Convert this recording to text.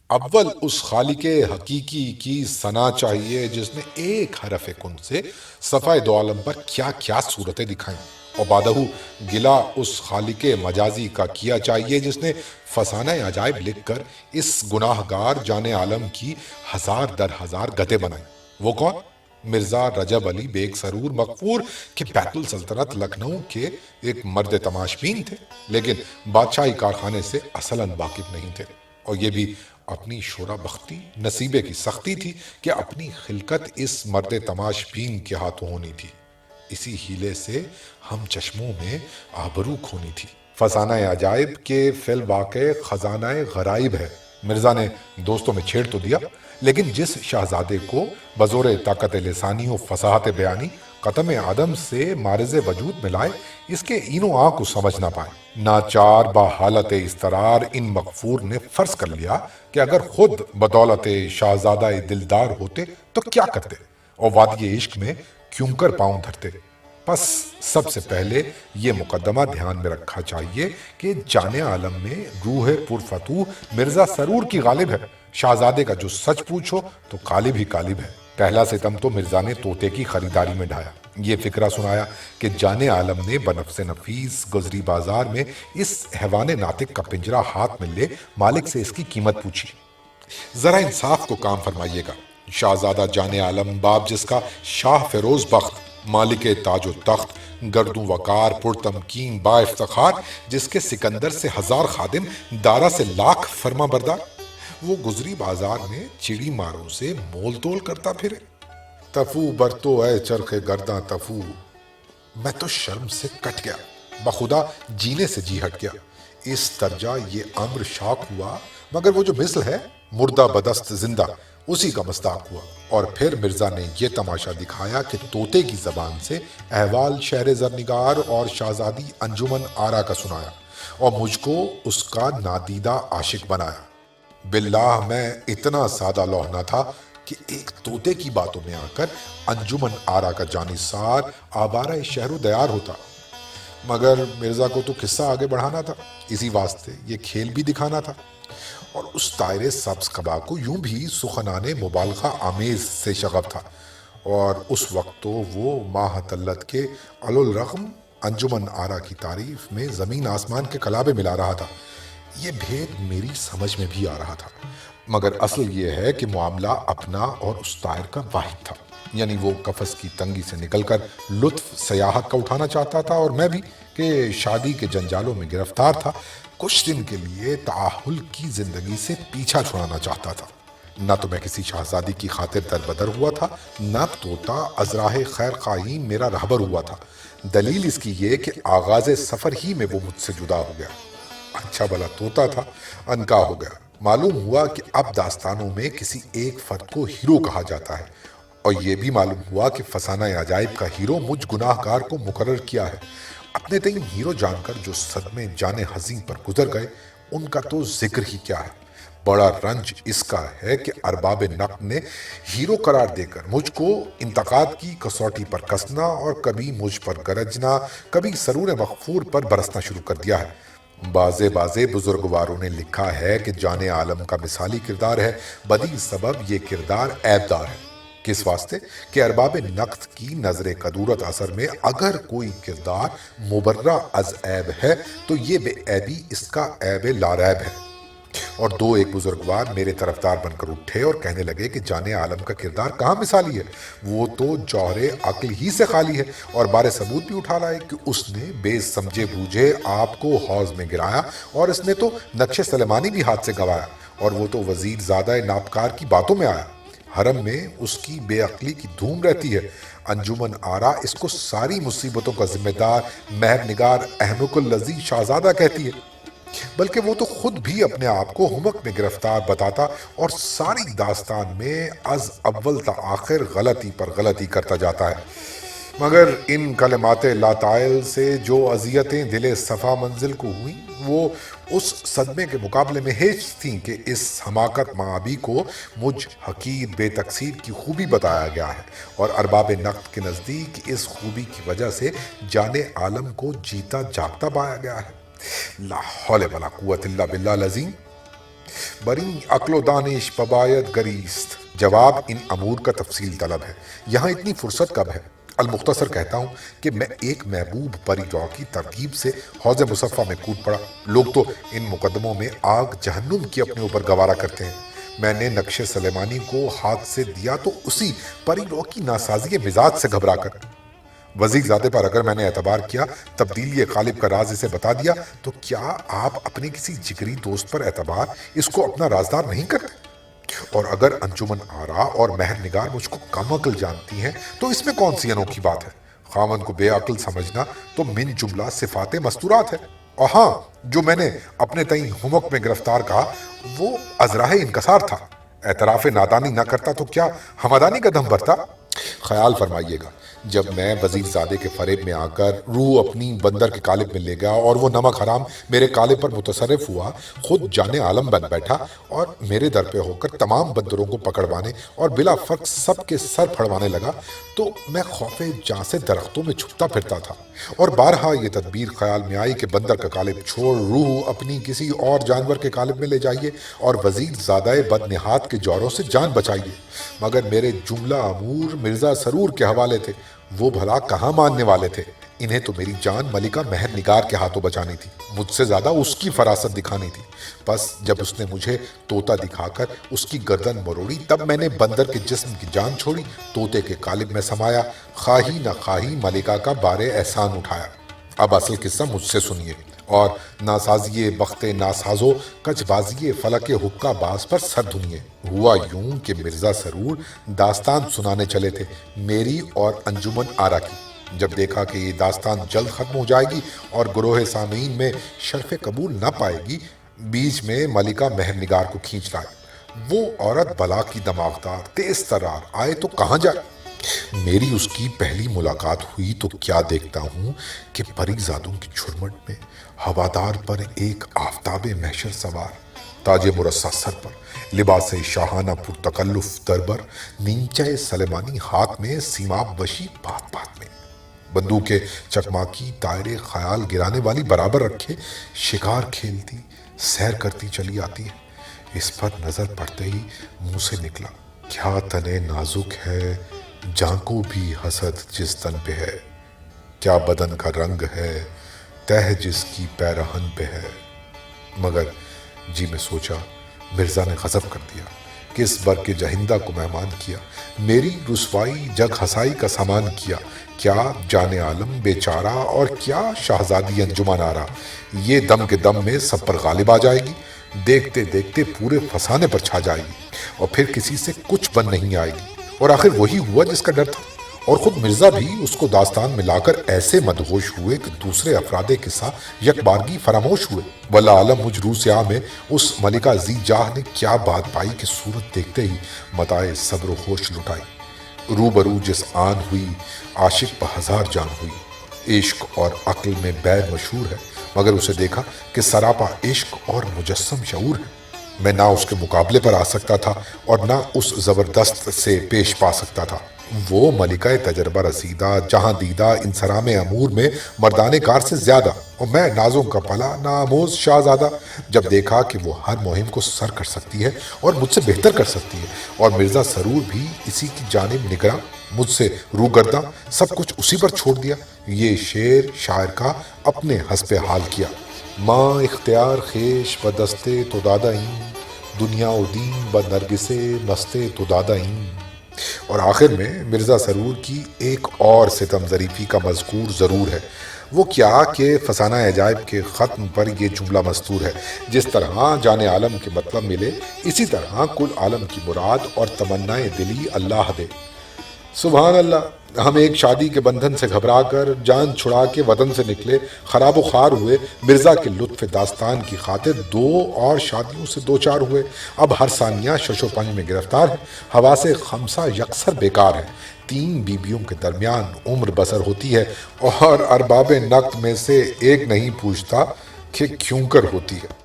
اول اس خالق حقیقی کی ثنا چاہیے جس نے ایک حرف کن سے صفحہ دو عالم پر کیا کیا صورتیں دکھائیں، اور بعدہ گلا اس خالق مجازی کا کیا چاہیے جس نے فسانہ عجائب لکھ کر اس گناہ گار جان عالم کی ہزار در ہزار گتیں بنائیں۔ وہ کون؟ مرزا رجب علی بیگ سرور مغفور کے بیت السلطنت لکھنؤ کے ایک مرد تماش بین تھے، لیکن بادشاہی کارخانے سے اصلاً واقف نہیں تھے، اور یہ بھی اپنی شورا بختی نصیبے کی سختی تھی کہ اپنی خلقت اس مرد تماش بین کے ہاتھوں ہونی تھی۔ اسی ہیلے سے ہم چشموں میں آبرو کھونی تھی۔ فسانہ عجائب کے فی الواقع خزانہ غرائب ہے۔ مرزا نے دوستوں میں چھیڑ تو دیا، لیکن جس شہزادے کو بزور طاقت لسانی و فصاحت بیانی قتم آدم سے مارز وجود میں لائے، اس کے اینو آنکھ کو سمجھ نہ پائے۔ ناچار با حالت استرار ان مغفور نے فرض کر لیا کہ اگر خود بدولت شہزادہ دلدار ہوتے تو کیا کرتے، اور وادی عشق میں کیوں کر پاؤں دھرتے۔ پس سب سے پہلے یہ مقدمہ دھیان میں رکھا چاہیے کہ جان عالم میں روح پرفتوح مرزا سرور کی غالب ہے۔ شہزادے کا جو سچ پوچھو تو غالب ہی غالب ہے۔ پہلا ستم تو مرزا نے طوطے کی خریداری میں ڈھایا، یہ فکرہ سنایا کہ جان عالم نے بنفس نفیس گزری بازار میں اس حیوان ناطق کا پنجرہ ہاتھ میں لے مالک سے اس کی قیمت پوچھی۔ ذرا انصاف کو کام فرمائیے گا، شہزادہ جان عالم باب جس کا شاہ فیروز بخت مالک تاج و تخت گردوں وقار پرتمکین با افتخار، جس کے سکندر سے ہزار خادم دارا سے لاکھ فرما بردار، وہ گزری بازار میں چڑی ماروں سے مول تول کرتا پھرے۔ تفو برتو اے چرخ گرداں تفو، میں تو شرم سے کٹ گیا، بخدا جینے سے جی ہٹ گیا۔ اس درجہ یہ امر شاک ہوا، مگر وہ جو مثل ہے مردہ بدست زندہ، اسی کا مصداق ہوا۔ اور پھر مرزا نے یہ تماشا دکھایا کہ طوطے کی زبان سے احوال شہر زرنگار اور شہزادی انجمن آرا کا سنایا، اور مجھ کو اس کا نادیدہ عاشق بنایا۔ باللہ میں اتنا سادہ لوح نہ تھا کہ ایک طوطے کی باتوں میں آ کر انجمن آرا کا جانثار آوارہ شہر و دیار ہوتا، مگر مرزا کو تو قصہ آگے بڑھانا تھا، اسی واسطے یہ کھیل بھی دکھانا تھا، اور اس طائر سبز قبا کو یوں بھی سخنانے مبالغہ آمیز سے شغف تھا، اور اس وقت تو وہ ماہ طلت کے علی الرغم انجمن آرا کی تعریف میں زمین آسمان کے کلابے ملا رہا تھا۔ یہ بھید میری سمجھ میں بھی آ رہا تھا، مگر اصل یہ ہے کہ معاملہ اپنا اور اس طائر کا واحد تھا، یعنی وہ قفس کی تنگی سے نکل کر لطف سیاحت کا اٹھانا چاہتا تھا، اور میں بھی کہ شادی کے جنجالوں میں گرفتار تھا، کچھ دن کے لیے تأہل کی زندگی سے پیچھا چھڑانا چاہتا تھا۔ نہ تو میں کسی شہزادی کی خاطر دربدر ہوا تھا، نہ طوطا ازراہ خیر خواہی میرا رہبر ہوا تھا۔ دلیل اس کی یہ کہ آغاز سفر ہی میں وہ مجھ سے جدا ہو گیا۔ اچھا بھلا طوطا تھا، انکا ہو گیا۔ معلوم ہوا کہ اب داستانوں میں کسی ایک فرد کو ہیرو کہا جاتا ہے، اور یہ بھی معلوم ہوا کہ فسانہ عجائب کا ہیرو مجھ گناہ گار کو مقرر کیا ہے۔ اپنے تئیں ہیرو جان کر جو صدمے جان حزین پر گزر گئے، ان کا تو ذکر ہی کیا ہے۔ بڑا رنج اس کا ہے کہ ارباب نقد نے ہیرو قرار دے کر مجھ کو انتقاد کی کسوٹی پر کسنا، اور کبھی مجھ پر گرجنا، کبھی سرور مغفور پر برسنا شروع کر دیا ہے۔ بازے بزرگواروں نے لکھا ہے کہ جان عالم کا مثالی کردار ہے، بدی سبب یہ کردار عیب دار ہے۔ کس واسطے؟ کہ ارباب نقد کی نظر قدورت اثر میں اگر کوئی کردار مبرہ از عیب ہے تو یہ بے عیبی اس کا عیب لاریب ہے۔ اور دو ایک بزرگوار میرے طرفدار بن کر اٹھے اور کہنے لگے کہ جان عالم کا کردار کہاں مثالی ہے، وہ تو جوہر عقل ہی سے خالی ہے، اور بارے ثبوت بھی اٹھا لائے کہ اس نے بے سمجھے بوجھے آپ کو حوض میں گرایا، اور اس نے تو نقش سلیمانی بھی ہاتھ سے گوایا، اور وہ تو وزیر زادہ نابکار کی باتوں میں آیا۔ حرم میں اس کی بے عقلی کی دھوم رہتی ہے۔ انجمن آرا اس کو ساری مصیبتوں کا ذمہ دار مہر نگار احمق الذی شہزادہ کہتی ہے، بلکہ وہ تو خود بھی اپنے آپ کو حمق میں گرفتار بتاتا، اور ساری داستان میں از اول تا آخر غلطی پر غلطی کرتا جاتا ہے۔ مگر ان کلمات لاتائل سے جو اذیتیں دل صفا منزل کو ہوئیں، وہ اس صدمے کے مقابلے میں ہیچ تھیں کہ اس حماقت معابی کو مجھ حقیر بے تقصیر کی خوبی بتایا گیا ہے، اور ارباب نقد کے نزدیک اس خوبی کی وجہ سے جان عالم کو جیتا جاگتا پایا گیا ہے۔ لا حول ولا قوت الا باللہ العظیم۔ بری عقل و دانش بباید گریست۔ جواب ان امور کا تفصیل طلب ہے، یہاں اتنی فرصت کب ہے؟ المختصر کہتا ہوں کہ میں ایک محبوب پری رو کی ترتیب سے حوض مصفہ میں کود پڑا۔ لوگ تو ان مقدموں میں آگ جہنم کی اپنے اوپر گوارا کرتے ہیں، میں نے نقش سلیمانی کو ہاتھ سے دیا تو اسی پری رو کی ناسازی مزاج سے گھبرا کر وزیر زادے پر اگر میں نے اعتبار کیا، تبدیلی قالب کا راز اسے بتا دیا، تو کیا آپ اپنے کسی جگری دوست پر اعتبار اس کو اپنا رازدار نہیں کرتے؟ اور اگر انجمن آرا اور مہر نگار مجھ کو کم عقل جانتی ہیں تو اس میں کون سی انوکھی بات ہے؟ خاوند کو بے عقل سمجھنا تو من جملہ صفات مستورات ہے۔ اور ہاں، جو میں نے اپنے تئیں ہمک میں گرفتار کہا وہ ازراہ انکسار تھا۔ اعتراف نادانی نہ کرتا تو کیا ہمدانی کا دم بھرتا؟ خیال فرمائیے گا، جب میں وزیر زادے کے فریب میں آ کر روح اپنی بندر کے قالب میں لے گیا اور وہ نمک حرام میرے قالب پر متصرف ہوا، خود جان عالم بن بیٹھا اور میرے در پہ ہو کر تمام بندروں کو پکڑوانے اور بلا فرق سب کے سر پھڑوانے لگا، تو میں خوف جاں سے درختوں میں چھپتا پھرتا تھا، اور بارہا یہ تدبیر خیال میں آئی کہ بندر کا قالب چھوڑ روح اپنی کسی اور جانور کے قالب میں لے جائیے اور وزیر زادہ بد نہاد کے جوروں سے جان بچائیے، مگر میرے جملہ امور مرزا سرور کے حوالے تھے، وہ بھلا کہاں ماننے والے تھے؟ انہیں تو میری جان ملکہ مہر نگار کے ہاتھوں بچانی تھی، مجھ سے زیادہ اس کی فراست دکھانی تھی۔ بس جب اس نے مجھے طوطا دکھا کر اس کی گردن مروڑی، تب میں نے بندر کے جسم کی جان چھوڑی، طوطے کے قالب میں سمایا، خواہی نہ خواہی ملکہ کا بار احسان اٹھایا۔ اب اصل قصہ مجھ سے سنیے، اور ناسازی بخت ناسازو کچ بازی فلک حکا باز پر سر دھنیے۔ ہوا یوں کہ مرزا سرور داستان سنانے چلے تھے میری اور انجمن آرا کی۔ جب دیکھا کہ یہ داستان جلد ختم ہو جائے گی اور گروہ سامعین میں شرف قبول نہ پائے گی، بیچ میں ملکہ مہر نگار کو کھینچ لائے۔ وہ عورت بلا کی دماغدار، تیز ترار، آئے تو کہاں جائے؟ میری اس کی پہلی ملاقات ہوئی تو کیا دیکھتا ہوں کہ پری زادوں کی جھرمٹ میں ہوادار پر ایک آفتاب محشر سوار، تاج مرصع سر پر، لباس شاہانہ پرتکلف دربر، نیچے سلیمانی ہاتھ میں، سیماب وشی بات بات میں، بندوق چکماکی دائرے خیال گرانے والی برابر رکھے، شکار کھیلتی سیر کرتی چلی آتی ہے۔ اس پر نظر پڑتے ہی منہ سے نکلا، کیا تنے نازک ہے جاں کو بھی حسد جس تن پہ ہے، کیا بدن کا رنگ ہے تہ جس کی پیرہن پہ ہے۔ مگر جی میں سوچا، مرزا نے غضب کر دیا، کس بر کے جہندہ کو مہمان کیا، میری رسوائی جگ ہسائی کا سامان کیا، کیا جان عالم بیچارہ اور کیا شہزادی انجمن آرا، یہ دم کے دم میں سب پر غالب آ جائے گی، دیکھتے دیکھتے پورے فسانے پر چھا جائے گی، اور پھر کسی سے کچھ بن نہیں آئے گی۔ اور آخر وہی ہوا جس کا ڈر تھا، اور خود مرزا بھی اس کو داستان میں لا کر ایسے مدہوش ہوئے کہ دوسرے افراد قصہ یک بارگی فراموش ہوئے۔ واللہ عالم مجھ روح سیاہ میں اس ملکہ ذی جاہ نے کیا بات پائی کہ صورت دیکھتے ہی متاع صبر و ہوش لٹائی۔ روبرو جس آن ہوئی عاشق پہ ہزار جان ہوئی، عشق اور عقل میں بیر مشہور ہے، مگر اسے دیکھا کہ سراپا عشق اور مجسم شعور ہے۔ میں نہ اس کے مقابلے پر آ سکتا تھا اور نہ اس زبردست سے پیش پا سکتا تھا۔ وہ ملکہ تجربہ رسیدہ، جہاں دیدہ، انصرام امور میں مردان کار سے زیادہ، اور میں نازوں کا پلا ناموز شاہزادہ۔ جب دیکھا کہ وہ ہر مہم کو سر کر سکتی ہے اور مجھ سے بہتر کر سکتی ہے، اور مرزا سرور بھی اسی کی جانب نگراں، مجھ سے روگرداں، سب کچھ اسی پر چھوڑ دیا۔ یہ شعر شاعر کا اپنے حسب حال کیا۔ ماں اختیار خیش و دستے تو دادا این، دنیا و دین و نرگسے مستے تو دادا این۔ اور آخر میں مرزا سرور کی ایک اور ستم ظریفی کا مذکور ضرور ہے، وہ کیا کہ فسانہ عجائب کے ختم پر یہ جملہ مستور ہے، جس طرح جان عالم کے مطلب ملے، اسی طرح کل عالم کی مراد اور تمنائے دلی اللہ دے۔ سبحان اللہ، ہم ایک شادی کے بندھن سے گھبرا کر جان چھڑا کے وطن سے نکلے، خراب و خوار ہوئے، مرزا کے لطف داستان کی خاطر 2 اور شادیوں سے 2-4 ہوئے، اب ہر ثانیہ شش و پنج میں گرفتار ہے، حواس خمسہ یکسر بیکار ہے، 3 بیویوں کے درمیان عمر بسر ہوتی ہے، اور ارباب نقد میں سے ایک نہیں پوچھتا کہ کیوں کر ہوتی ہے۔